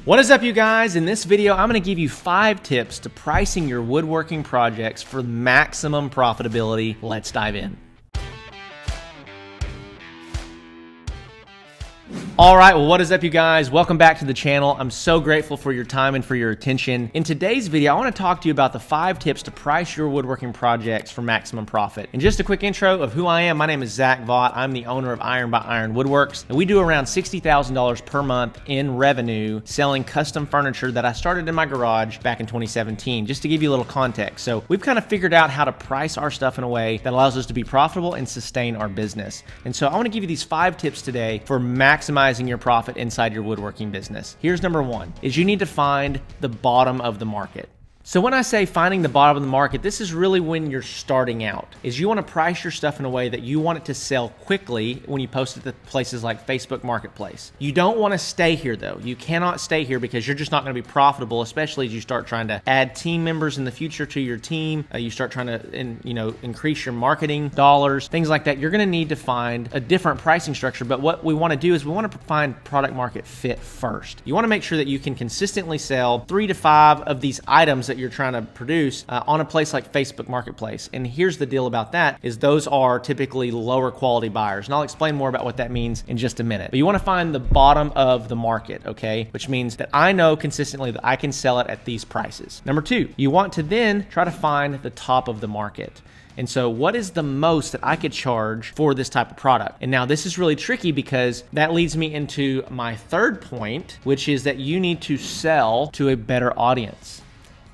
What is up, you guys? In this video, I'm going to give you 5 tips to pricing your woodworking projects for maximum profitability. Let's dive in. All right, well, what is up, you guys? Welcome back to the channel. I'm so grateful for your time and for your attention. In today's video, I want to talk to you about the 5 tips to price your woodworking projects for maximum profit. And just a quick intro of who I am. My name is Zach Vaught. I'm the owner of Iron by Iron Woodworks, and we do around $60,000 per month in revenue selling custom furniture that I started in my garage back in 2017, just to give you a little context. So we've kind of figured out how to price our stuff in a way that allows us to be profitable and sustain our business. And so I want to give you these 5 tips today for maximizing your profit inside your woodworking business. Here's number 1, is you need to find the bottom of the market. So when I say finding the bottom of the market, this is really when you're starting out, is you want to price your stuff in a way that you want it to sell quickly when you post it to places like Facebook Marketplace. You don't want to stay here though. You cannot stay here because you're just not going to be profitable, especially as you start trying to add team members in the future to your team. You start trying to increase your marketing dollars, things like that. You're going to need to find a different pricing structure. But what we want to do is we want to find product market fit first. You want to make sure that you can consistently sell 3 to 5 of these items that you're trying to produce on a place like Facebook Marketplace. And here's the deal about that, is those are typically lower quality buyers. And I'll explain more about what that means in just a minute. But you want to find the bottom of the market, okay? Which means that I know consistently that I can sell it at these prices. Number 2, you want to then try to find the top of the market. And so what is the most that I could charge for this type of product? And now this is really tricky because that leads me into my 3rd point, which is that you need to sell to a better audience.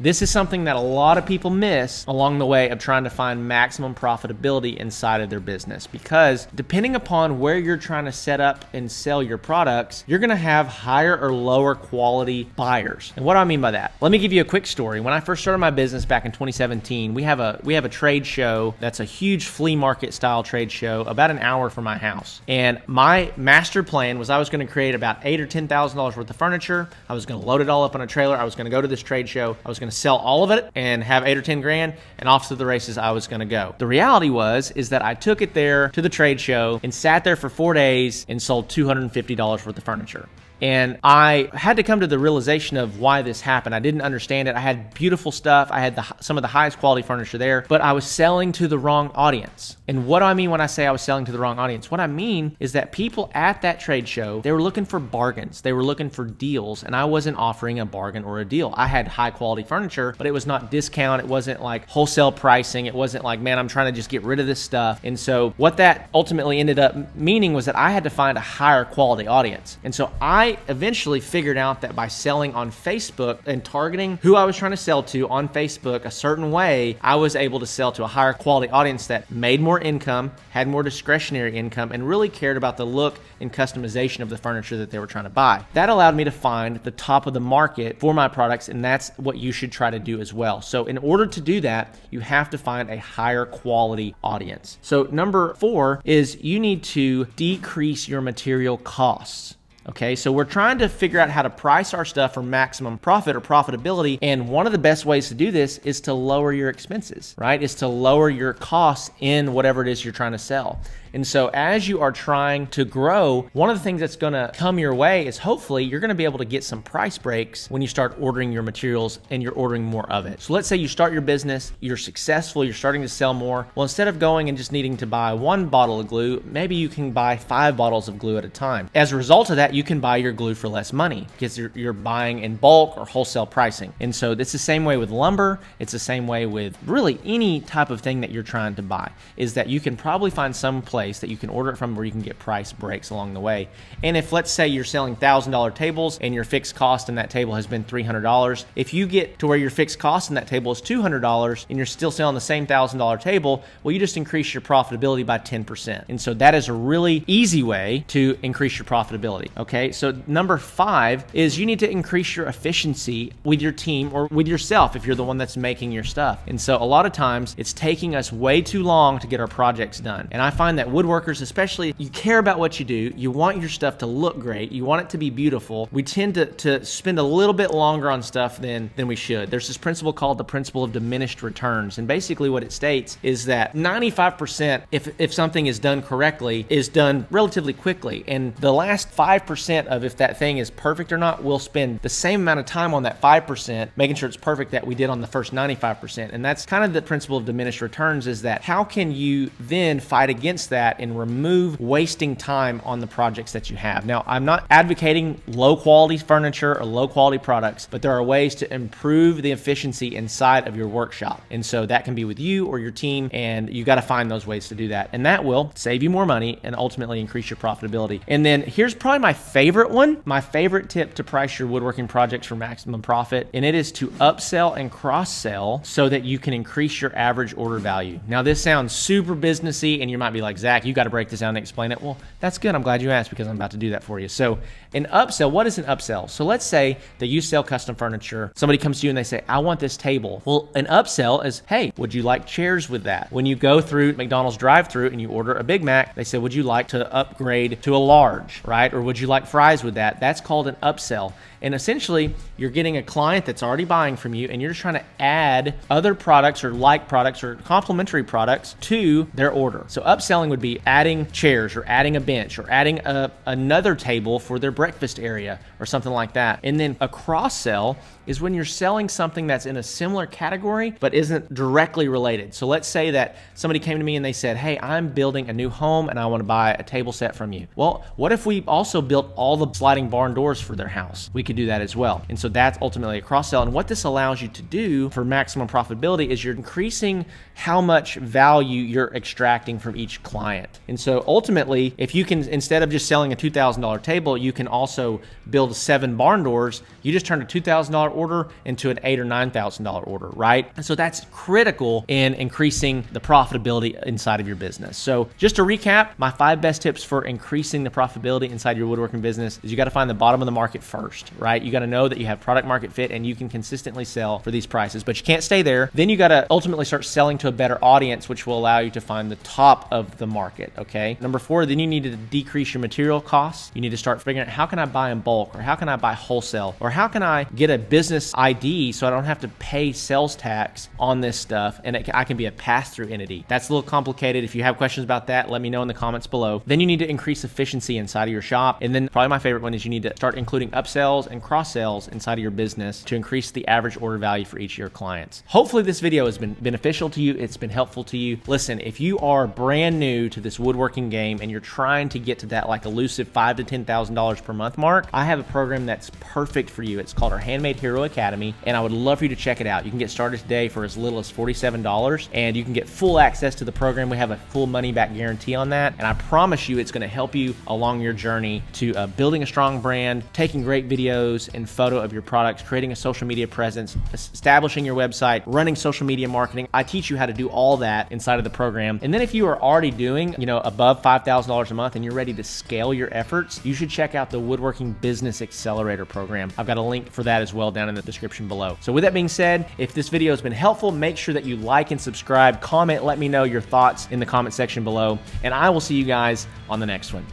This is something that a lot of people miss along the way of trying to find maximum profitability inside of their business, because depending upon where you're trying to set up and sell your products, you're going to have higher or lower quality buyers. And what do I mean by that? Let me give you a quick story. When I first started my business back in 2017, we have a trade show that's a huge flea market style trade show about an hour from my house. And my master plan was I was going to create about $8,000 or $10,000 worth of furniture. I was going to load it all up on a trailer. I was going to go to this trade show. I was going to sell all of it and have 8 or 10 grand, and off to the races I was going to go. The reality is that I took it there to the trade show and sat there for 4 days and sold $250 worth of furniture. And I had to come to the realization of why this happened. I didn't understand it. I had beautiful stuff. I had some of the highest quality furniture there, but I was selling to the wrong audience. And what do I mean when I say I was selling to the wrong audience? What I mean is that people at that trade show, they were looking for bargains. They were looking for deals, and I wasn't offering a bargain or a deal. I had high quality furniture, but it was not discount. It wasn't like wholesale pricing. It wasn't like, man, I'm trying to just get rid of this stuff. And so what that ultimately ended up meaning was that I had to find a higher quality audience. And so I eventually figured out that by selling on Facebook and targeting who I was trying to sell to on Facebook a certain way, I was able to sell to a higher quality audience that made more income, had more discretionary income, and really cared about the look and customization of the furniture that they were trying to buy. That allowed me to find the top of the market for my products, and that's what you should try to do as well. So in order to do that, you have to find a higher quality audience. So number 4 is you need to decrease your material costs. Okay, so we're trying to figure out how to price our stuff for maximum profit or profitability. And one of the best ways to do this is to lower your expenses, right? Is to lower your costs in whatever it is you're trying to sell. And so as you are trying to grow, one of the things that's going to come your way is hopefully you're going to be able to get some price breaks when you start ordering your materials and you're ordering more of it. So let's say you start your business, you're successful, you're starting to sell more. Well, instead of going and just needing to buy 1 bottle of glue, maybe you can buy 5 bottles of glue at a time. As a result of that, you can buy your glue for less money because you're buying in bulk or wholesale pricing. And so it's the same way with lumber. It's the same way with really any type of thing that you're trying to buy, is that you can probably find some place that you can order it from where you can get price breaks along the way. And if, let's say, you're selling $1,000 tables and your fixed cost in that table has been $300, if you get to where your fixed cost in that table is $200 and you're still selling the same $1,000 table, well, you just increase your profitability by 10%. And so that is a really easy way to increase your profitability. Okay, so number 5 is you need to increase your efficiency with your team or with yourself if you're the one that's making your stuff. And so a lot of times it's taking us way too long to get our projects done. And I find that woodworkers especially, you care about what you do. You want your stuff to look great. You want it to be beautiful. We tend to spend a little bit longer on stuff than we should. There's this principle called the principle of diminished returns. And basically what it states is that 95%, if something is done correctly, is done relatively quickly. And the last 5% of if that thing is perfect or not, we'll spend the same amount of time on that 5%, making sure it's perfect that we did on the first 95%. And that's kind of the principle of diminished returns, is that how can you then fight against that and remove wasting time on the projects that you have? Now, I'm not advocating low quality furniture or low quality products, but there are ways to improve the efficiency inside of your workshop. And so that can be with you or your team, and you got to find those ways to do that. And that will save you more money and ultimately increase your profitability. And then here's probably my favorite one, my favorite tip to price your woodworking projects for maximum profit. And it is to upsell and cross-sell so that you can increase your average order value. Now, this sounds super businessy, and you might be like, Zach, you got to break this down and explain it. Well, that's good. I'm glad you asked, because I'm about to do that for you. So an upsell, what is an upsell? So let's say that you sell custom furniture. Somebody comes to you and they say, I want this table. Well, an upsell is, hey, would you like chairs with that? When you go through McDonald's drive-thru and you order a Big Mac, they say, would you like to upgrade to a large, right? Or would you like fries with that? That's called an upsell. And essentially, you're getting a client that's already buying from you, and you're just trying to add other products or like products or complementary products to their order. So upselling would be adding chairs or adding a bench or adding another table for their breakfast area or something like that. And then a cross-sell is when you're selling something that's in a similar category but isn't directly related. So let's say that somebody came to me and they said, hey, I'm building a new home and I want to buy a table set from you. Well, what if we also built all the sliding barn doors for their house? We could do that as well. And so that's ultimately a cross-sell. And what this allows you to do for maximum profitability is you're increasing how much value you're extracting from each client. And so ultimately, if you can, instead of just selling a $2,000 table, you can also build 7 barn doors. You just turned a $2,000 order into an $8,000 or $9,000 order, right? And so that's critical in increasing the profitability inside of your business. So just to recap, my 5 best tips for increasing the profitability inside your woodworking business is you got to find the bottom of the market first, right? You got to know that you have product market fit and you can consistently sell for these prices, but you can't stay there. Then you got to ultimately start selling to a better audience, which will allow you to find the top of the market, okay? Number 4, then you need to decrease your material costs. You need to start figuring out, how can I buy in bulk, or how can I buy wholesale, or how can I get a business ID so I don't have to pay sales tax on this stuff and I can be a pass-through entity. That's a little complicated. If you have questions about that, let me know in the comments below. Then you need to increase efficiency inside of your shop. And then probably my favorite one is you need to start including upsells and cross-sells inside of your business to increase the average order value for each of your clients. Hopefully this video has been beneficial to you. It's been helpful to you. Listen, if you are brand new to this woodworking game and you're trying to get to that like elusive $5,000 to $10,000 per month mark, I have a program that's perfect for you. It's called our Handmade Hero Academy, and I would love for you to check it out. You can get started today for as little as $47, and you can get full access to the program. We have a full money back guarantee on that, and I promise you it's going to help you along your journey to building a strong brand, taking great videos and photo of your products, creating a social media presence, establishing your website, running social media marketing. I teach you how to do all that inside of the program. And then if you are already doing, above $5,000 a month and you're ready to scale your efforts, you should check out the Woodworking Business Accelerator program. I've got a link for that as well down in the description below. So with that being said, if this video has been helpful, make sure that you like and subscribe, comment, let me know your thoughts in the comment section below, and I will see you guys on the next one.